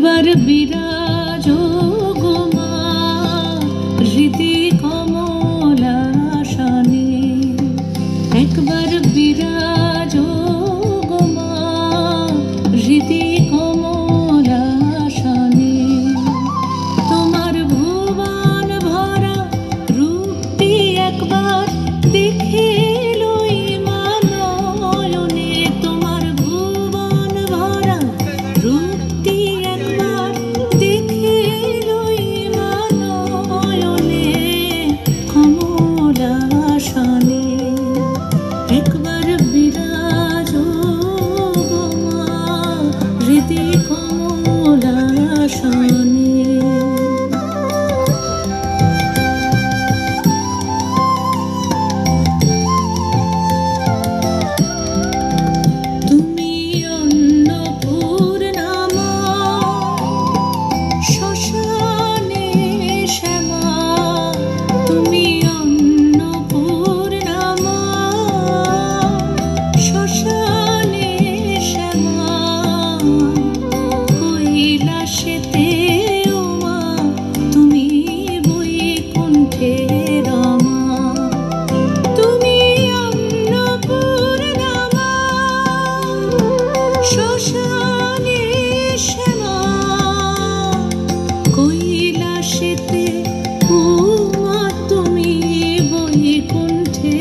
একবার বিরাজ গো মা হৃদি কমলাসনে, একবার বিরাজ গো মা হৃদি কমলাসনে। তোমার ভুবন ভরা রূপটি একবার দেখে লই মা নয়নে, তোমার ভুবন ভরা রূপটি একবার দেখে লই মা নয়নে কমলাসনে। একবার বিরাজ গো মা হৃদি কমলাসনে। তুমি অন্নপূর্ণা মা শ্মশানে শ্যামা, তুমি অন্নপূর্ণা মা শ্মশানে শ্যামা। কৈলাসেতে ও মা তুমি বৈকুণ্ঠে রমা, তুমি অন্নপূর্ণা মা শ্মশানে শ্যামা। কৈলাসেতে ও মা তুমি বৈকুণ্ঠে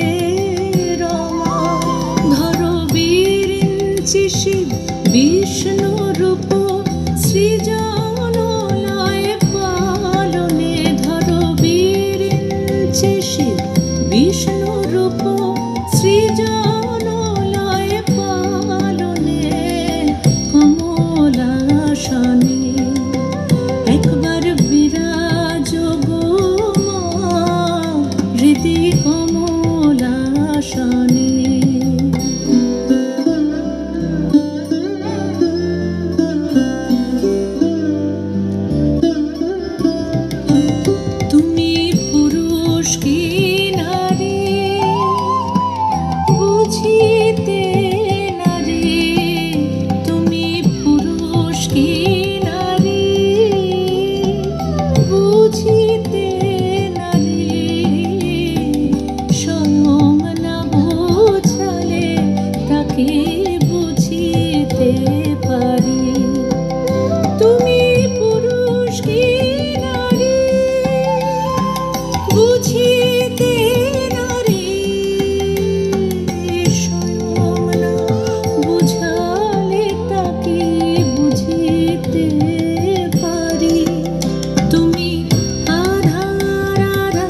রমা। ধরো বিরিঞ্চি শিব বিষ্ণু রূপ সৃজন লয় পালনে, ধরো বিরিঞ্চি শিব বিষ্ণু রূপ সৃজন লয় পালনে কমলাসনে। একবার বিরাজ গো মা হৃদি কমলাসনে। তুমি পুরুষ কি নারী বুঝিতে নারী, তুমি পুরুষ কি নারী বুঝিতে নারী। স্বয়ং না বোঝালে তাকে বুঝিতে পারি। তুমি পুরুষ কি নারী বুঝিতে নারী, স্বয়ং না বুঝালে তাকে বুঝিতে পারি। তুমি আধা রাধা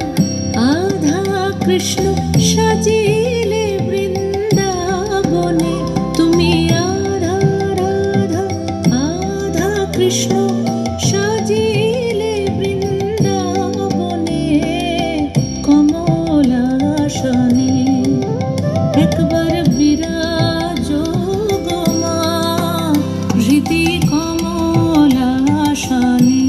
আধা কৃষ্ণ সাজিলে বৃন্দাবনে, তুমি আধা রাধা আধা কৃষ্ণ সাজিলে বৃন্দাবনে কমলাসনে। একবার বিরাজ গো মা হৃদি কমলাসনে।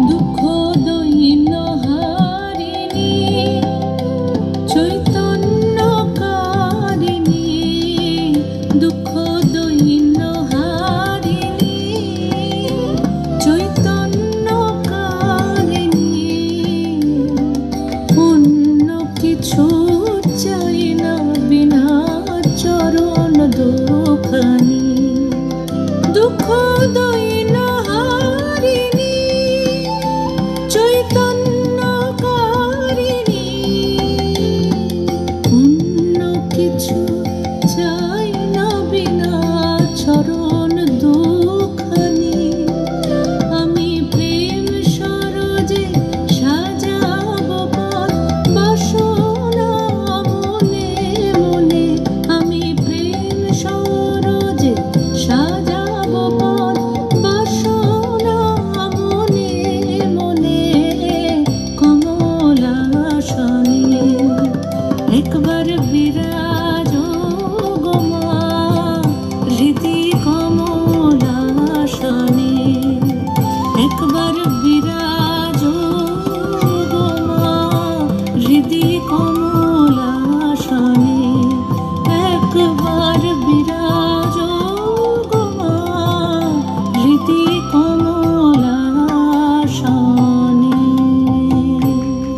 দুঃখ দৈন্য হারিণী চৈতন্যকারিণী, দুঃখ দৈন্য হারিণী একবার বিরাজ